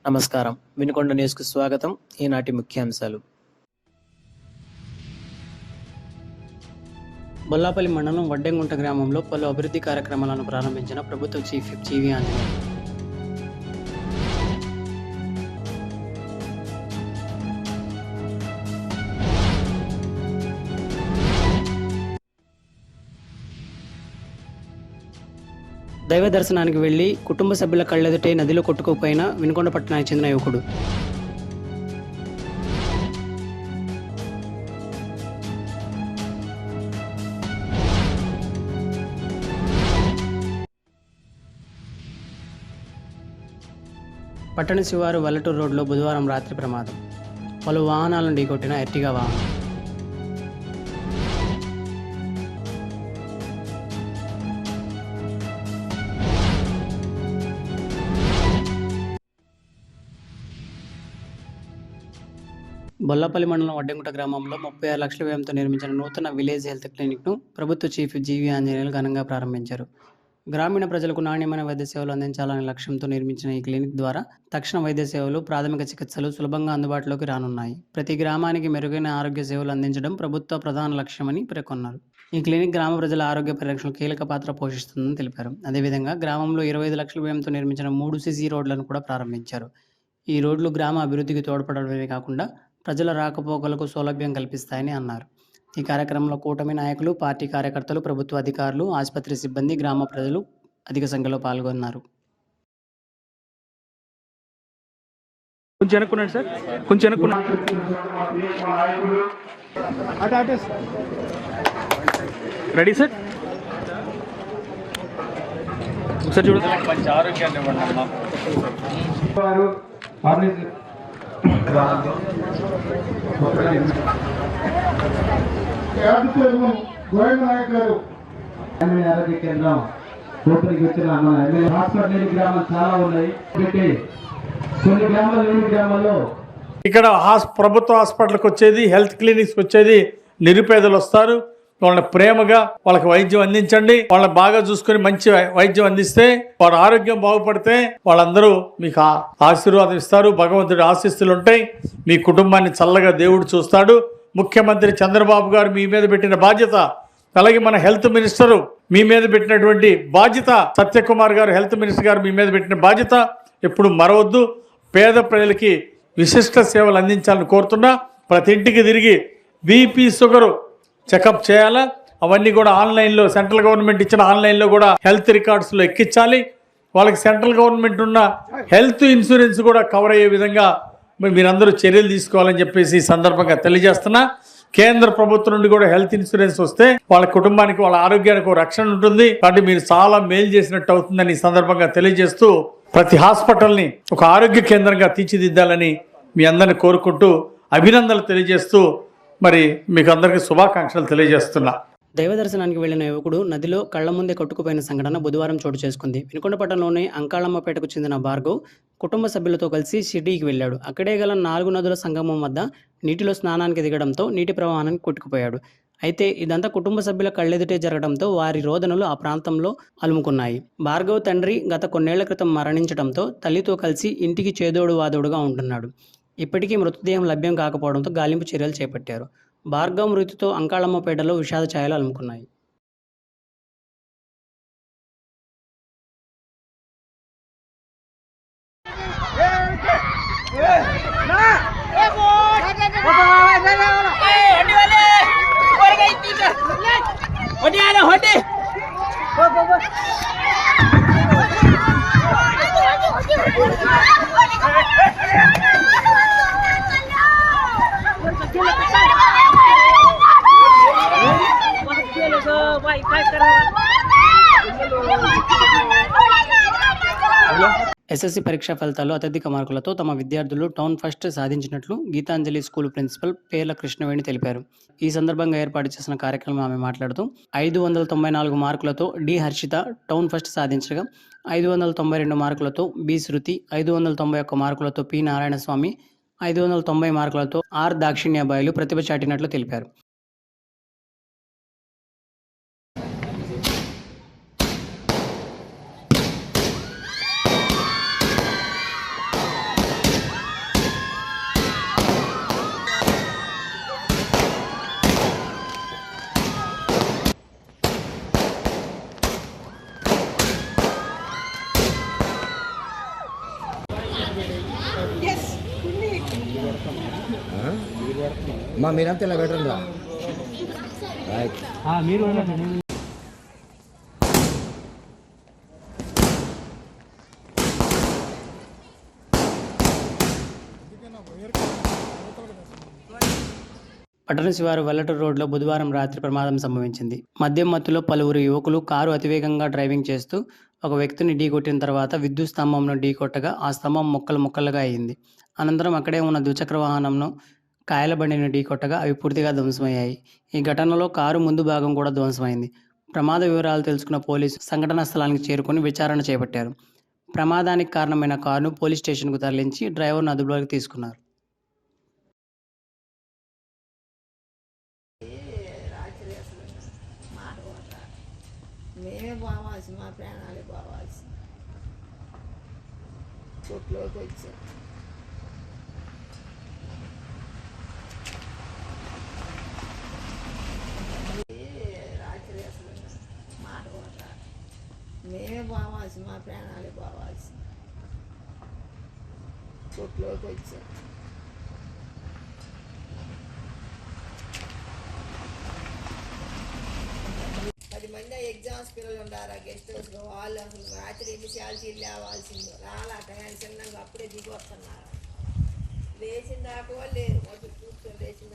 నమస్కారం. వినుకొండ న్యూస్కు స్వాగతం. ఈనాటి ముఖ్యాంశాలు. బొల్లాపల్లి మండలం వడ్డెంగుంట గ్రామంలో పలు అభివృద్ధి కార్యక్రమాలను ప్రారంభించిన ప్రభుత్వ చీఫ్ విప్ జీవీ ఆంజనేయులు. దైవ దర్శనానికి వెళ్లి కుటుంబ సభ్యుల కళ్ళెదుటే నదిలో కొట్టుకుపోయిన వినుకొండ పట్టణానికి చెందిన యువకుడు. పట్టణ శివారు వల్లటూరు రోడ్లో బుధవారం రాత్రి ప్రమాదం. పలు వాహనాలను ఢీకొట్టిన ఎర్టిగా వాహనం. బొల్లాపల్లి మండలం వడ్డెంగుంట గ్రామంలో 36 లక్షల వ్యయంతో నిర్మించిన నూతన విలేజ్ హెల్త్ క్లినిక్ను ప్రభుత్వ చీఫ్ జీవీ ఆంజనేయులు ఘనంగా ప్రారంభించారు. గ్రామీణ ప్రజలకు నాణ్యమైన వైద్య సేవలు అందించాలనే లక్ష్యంతో నిర్మించిన ఈ క్లినిక్ ద్వారా తక్షణ వైద్య సేవలు, ప్రాథమిక చికిత్సలు సులభంగా అందుబాటులోకి రానున్నాయి. ప్రతి గ్రామానికి మెరుగైన ఆరోగ్య సేవలు అందించడం ప్రభుత్వ ప్రధాన లక్ష్యమని పేర్కొన్నారు. ఈ క్లినిక్ గ్రామ ప్రజల ఆరోగ్య పరిరక్షణలో కీలక పాత్ర పోషిస్తుందని తెలిపారు. అదేవిధంగా గ్రామంలో 25 లక్షల వ్యయంతో నిర్మించిన 3 సీసీ రోడ్లను కూడా ప్రారంభించారు. ఈ రోడ్లు గ్రామ అభివృద్ధికి తోడ్పడమే కాకుండా ప్రజల రాకపోకలకు సౌలభ్యం కల్పిస్తాయని అన్నారు. ఈ కార్యక్రమంలో కూటమి నాయకులు, పార్టీ కార్యకర్తలు, ప్రభుత్వ అధికారులు, ఆసుపత్రి సిబ్బంది, గ్రామ ప్రజలు అధిక సంఖ్యలో పాల్గొన్నారు. రెడీ సార్, ఒకసారి చూడండి. మంచి ఆరోగ్యాన్ని ఇవ్వండి. ఆరోగ్య కేంద్రం ఓపెనింగ్ వచ్చిన మన ఎమ్మెల్యే హాస్పిటల్ లేని గ్రామాలు చాలా ఉన్నాయి. కొన్ని గ్రామాలు లేని గ్రామాల్లో ఇక్కడ ప్రభుత్వ హాస్పిటల్కి వచ్చేది, హెల్త్ క్లినిక్స్కి వచ్చేది నిరుపేదలు వస్తారు. వాళ్ళని ప్రేమగా వాళ్ళకి వైద్యం అందించండి. వాళ్ళని బాగా చూసుకొని మంచి వైద్యం అందిస్తే వారి ఆరోగ్యం బాగుపడితే వాళ్ళందరూ మీకు ఆశీర్వాదం ఇస్తారు. భగవంతుడి ఆశీస్సులు ఉంటాయి. మీ కుటుంబాన్ని చల్లగా దేవుడు చూస్తాడు. ముఖ్యమంత్రి చంద్రబాబు గారు మీ మీద పెట్టిన బాధ్యత, అలాగే మన హెల్త్ మినిస్టరు మీ మీద పెట్టినటువంటి బాధ్యత, సత్యకుమార్ గారు హెల్త్ మినిస్టర్ గారు మీ మీద పెట్టిన బాధ్యత ఎప్పుడు మరవద్దు. పేద ప్రజలకి విశిష్ట సేవలు అందించాలని కోరుతున్నా. ప్రతి ఇంటికి తిరిగి బీపీ, షుగరు చెకప్ చేయాలా. అవన్నీ కూడా ఆన్లైన్లో సెంట్రల్ గవర్నమెంట్ ఇచ్చిన ఆన్లైన్లో కూడా హెల్త్ రికార్డ్స్లో ఎక్కించాలి. వాళ్ళకి సెంట్రల్ గవర్నమెంట్ ఉన్న హెల్త్ ఇన్సూరెన్స్ కూడా కవర్ అయ్యే విధంగా మీరందరూ చర్యలు తీసుకోవాలని చెప్పేసి ఈ సందర్భంగా తెలియజేస్తున్నా. కేంద్ర ప్రభుత్వం నుండి కూడా హెల్త్ ఇన్సూరెన్స్ వస్తే వాళ్ళ కుటుంబానికి, వాళ్ళ ఆరోగ్యానికి రక్షణ ఉంటుంది. కాబట్టి మీరు చాలా మేలు చేసినట్టు అవుతుందని ఈ సందర్భంగా తెలియజేస్తూ ప్రతి హాస్పిటల్ని ఒక ఆరోగ్య కేంద్రంగా తీర్చిదిద్దాలని మీ అందరిని కోరుకుంటూ అభినందనలు తెలియజేస్తూ మరి మీకు అందరికీ శుభాకాంక్షలు తెలియజేస్తున్నా. దైవ దర్శనానికి వెళ్లిన యువకుడు నదిలో కళ్ల ముందే కొట్టుకుపోయిన సంఘటన బుధవారం చోటు చేసుకుంది. వినుకొండ పట్టణంలోని అంకాళమ్మపేటకు చెందిన భార్గవ్ కుటుంబ సభ్యులతో కలిసి షిర్డీకి వెళ్లాడు. అక్కడే గల 4 నదుల సంగమం వద్ద నీటిలో స్నానానికి దిగడంతో నీటి ప్రవాహానికి కొట్టుకుపోయాడు. అయితే ఇదంతా కుటుంబ సభ్యుల కళ్ళెదుటే జరగడంతో వారి రోదనలు ఆ ప్రాంతంలో అలుముకున్నాయి. భార్గవ్ తండ్రి గత కొన్నేళ్ల క్రితం మరణించడంతో తల్లితో కలిసి ఇంటికి చేదోడు వాదోడుగా ఉంటున్నాడు. ఇప్పటికీ మృతదేహం లభ్యం కాకపోవడంతో గాలింపు చర్యలు చేపట్టారు. భార్గవ్ మృతితో అంకాళమ్మపేటలో విషాద ఛాయలు అలుముకున్నాయి. ఎస్ఎస్సి పరీక్షా ఫలితాల్లో అత్యధిక మార్కులతో తమ విద్యార్థులు టౌన్ ఫస్ట్ సాధించినట్లు గీతాంజలి స్కూల్ ప్రిన్సిపల్ పేర్ల కృష్ణవేణి తెలిపారు. ఈ సందర్భంగా ఏర్పాటు చేసిన కార్యక్రమం ఆమె మాట్లాడుతూ 594 మార్కులతో డి హర్షిత టౌన్ ఫస్ట్ సాధించగా, 592 మార్కులతో బి శృతి, 591 మార్కులతో పి నారాయణస్వామి, 590 మార్కులతో ఆర్ దాక్షిణ్యాబాయిలు ప్రతిభ చాటినట్లు తెలిపారు. మా మీరంతా ఇలా పెట్టండి రైట్ మీరు పట్టణ శివారు వెల్లటూరు రోడ్లో బుధవారం రాత్రి ప్రమాదం సంభవించింది. మద్యం మత్తులో పలువురు యువకులు కారు అతివేగంగా డ్రైవింగ్ చేస్తూ ఒక వ్యక్తిని ఢీకొట్టిన తర్వాత విద్యుత్ స్తంభంను ఢీకొట్టగా ఆ స్తంభం ముక్కలు ముక్కలుగా అయింది. అనంతరం అక్కడే ఉన్న ద్విచక్ర వాహనంను కాయల బండిని ఢీకొట్టగా అవి పూర్తిగా ధ్వంసమయ్యాయి. ఈ ఘటనలో కారు ముందు భాగం కూడా ధ్వంసమైంది. ప్రమాద వివరాలు తెలుసుకున్న పోలీసు సంఘటనా స్థలానికి చేరుకుని విచారణ చేపట్టారు. ప్రమాదానికి కారణమైన కారును పోలీస్ స్టేషన్కు తరలించి డ్రైవర్ను అదుపులోకి తీసుకున్నారు. మేమే పోవాల్సి, మా ప్రాణాలే పోవాల్సి కొట్లోకి వచ్చాం. రాత్రి అసలు మాట కూడా మేమే పోవాల్సి, మా ప్రాణాలే పోవాల్సి కొట్లోకి వచ్చాం. 10 మంది ఎగ్జామ్స్ పిల్లలు ఉండారు ఆ గెస్ట్ హౌస్లో. వాళ్ళు అసలు రాత్రి ఎన్ని శాలరీలు లేవాల్సిందో రాలా టయాన్ని చిన్నగా అప్పుడే దిగి వస్తున్నారు. లేచిన దాకా వాళ్ళు లేరు, మొదటి కూర్చొని లేచిన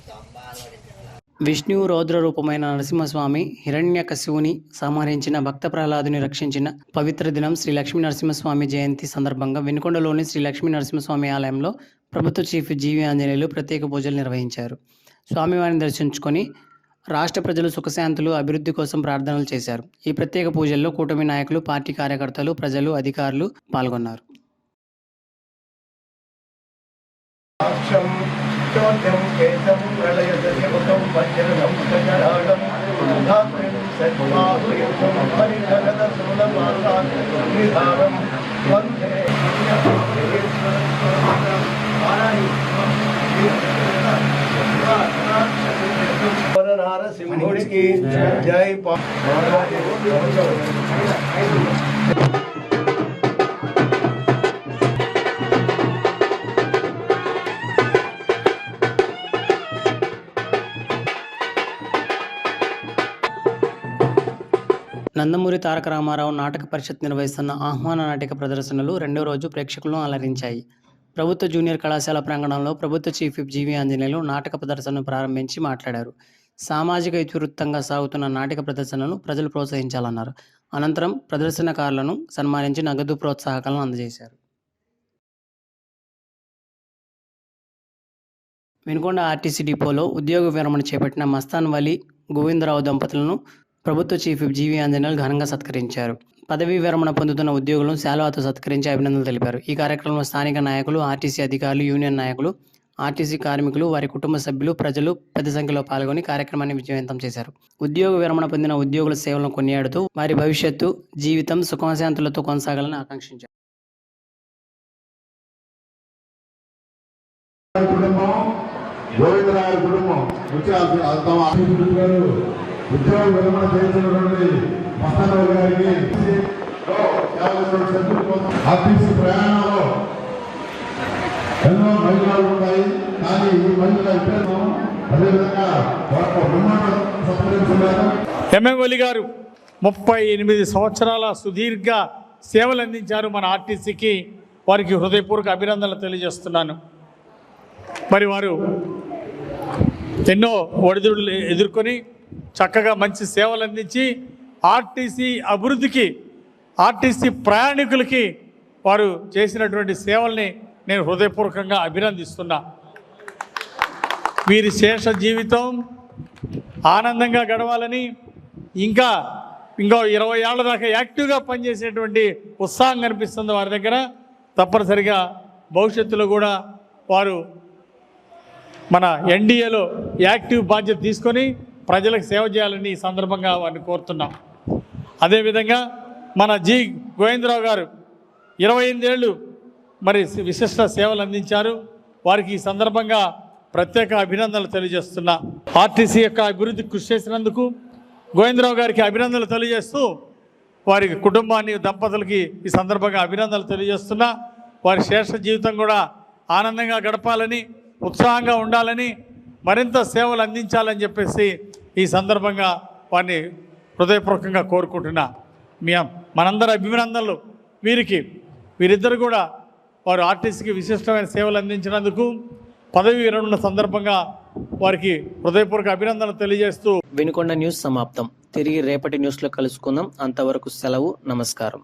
స్తంభాలు. విష్ణు రౌద్ర రూపమైన నరసింహస్వామి హిరణ్యకశివుని సంహరించిన భక్త ప్రహ్లాదుని రక్షించిన పవిత్ర దినం శ్రీ లక్ష్మీ నరసింహస్వామి జయంతి సందర్భంగా వినుకొండలోని శ్రీ లక్ష్మీ నరసింహస్వామి ఆలయంలో ప్రభుత్వ చీఫ్ జీవి ఆంజనేయులు ప్రత్యేక పూజలు నిర్వహించారు. స్వామివారిని దర్శించుకొని రాష్ట్ర ప్రజలు సుఖశాంతులు అభివృద్ధి కోసం ప్రార్థనలు చేశారు. ఈ ప్రత్యేక పూజల్లో కూటమి నాయకులు, పార్టీ కార్యకర్తలు, ప్రజలు, అధికారులు పాల్గొన్నారు. నరసింహుడికి జై. నందమూరి తారక రామారావు నాటక పరిషత్ నిర్వహిస్తున్న ఆహ్వాన నాటిక ప్రదర్శనలు 2వ రోజు ప్రేక్షకులను అలరించాయి. ప్రభుత్వ జూనియర్ కళాశాల ప్రాంగణంలో ప్రభుత్వ చీఫ్ విప్ జీవి ఆంజనేయులు నాటక ప్రదర్శనను ప్రారంభించి మాట్లాడారు. సామాజిక ఇతివృత్తంగా సాగుతున్న నాటక ప్రదర్శనను ప్రజలు ప్రోత్సహించాలన్నారు. అనంతరం ప్రదర్శనకారులను సన్మానించి నగదు ప్రోత్సాహకాలను అందజేశారు. వినుకొండ ఆర్టీసీ డిపోలో ఉద్యోగ విరమణ చేపట్టిన మస్తాన్ వలీ, గోవిందరావు దంపతులను ప్రభుత్వ చీఫ్ విప్ జీవి ఆంజనేయులు ఘనంగా సత్కరించారు. పదవీ విరమణ పొందుతున్న ఉద్యోగులను శాలువాతో సత్కరించి అభినందనలు తెలిపారు. ఈ కార్యక్రమంలో స్థానిక నాయకులు, ఆర్టీసీ అధికారులు, యూనియన్ నాయకులు, ఆర్టీసీ కార్మికులు, వారి కుటుంబ సభ్యులు, ప్రజలు పెద్ద సంఖ్యలో పాల్గొని కార్యక్రమాన్ని విజయవంతం చేశారు. ఉద్యోగ విరమణ పొందిన ఉద్యోగుల సేవలను కొనియాడుతూ వారి భవిష్యత్తు, జీవితం సుఖశాంతులతో కొనసాగాలని ఆకాంక్షించారు. గోవిందరావు కుటుంబం ఉద్యోగ విరమణ చేసినటువంటి మస్తాన్ గారికి ఆర్టీసీ ప్రయాణంలో ఎన్నో మహిళలు ఉన్నాయి. కానీ ఈ మహిళల ఇద్దరు అదేవిధంగా సత్కరించున్నారు. ఎంఎం వలి గారు 38 సంవత్సరాల సుదీర్ఘ సేవలు అందించారు మన ఆర్టీసీకి. వారికి హృదయపూర్వక అభినందనలు తెలియజేస్తున్నాను. మరి వారు ఎన్నో ఒడిదుడులు ఎదుర్కొని చక్కగా మంచి సేవలు అందించి ఆర్టీసీ అభివృద్ధికి, ఆర్టీసీ ప్రయాణికులకి వారు చేసినటువంటి సేవల్ని నేను హృదయపూర్వకంగా అభినందిస్తున్నా. వీరి శేష జీవితం ఆనందంగా గడవాలని, ఇంకా 20 ఏళ్ల దాకా యాక్టివ్గా పనిచేసేటువంటి ఉత్సాహం కనిపిస్తుంది వారి దగ్గర. తప్పనిసరిగా భవిష్యత్తులో కూడా వారు మన ఎన్డీఏలో యాక్టివ్ బాధ్యత తీసుకొని ప్రజలకు సేవ చేయాలని ఈ సందర్భంగా వారిని కోరుతున్నాం. అదేవిధంగా మన జి గోవిందరావు గారు 28 ఏళ్ళు మరి విశిష్ట సేవలు అందించారు. వారికి ఈ సందర్భంగా ప్రత్యేక అభినందనలు తెలియజేస్తున్నా. ఆర్టీసీ యొక్క అభివృద్ధికి కృషి చేసినందుకు గోవిందరావు గారికి అభినందనలు తెలియజేస్తూ వారి కుటుంబాన్ని దంపతులకి ఈ సందర్భంగా అభినందనలు తెలియజేస్తున్నా. వారి శేష జీవితం కూడా ఆనందంగా గడపాలని, ఉత్సాహంగా ఉండాలని, మరింత సేవలు అందించాలని చెప్పేసి ఈ సందర్భంగా వారిని హృదయపూర్వకంగా కోరుకుంటున్నా. మనందరి అభినందనలు వీరిద్దరు కూడా వారు ఆర్టీసీకి విశిష్టమైన సేవలు అందించినందుకు పదవి విరమణ సందర్భంగా వారికి హృదయపూర్వక అభినందనలు తెలియజేస్తూ వినుకొండ న్యూస్ సమాప్తం. తిరిగి రేపటి న్యూస్లో కలుసుకుందాం. అంతవరకు సెలవు. నమస్కారం.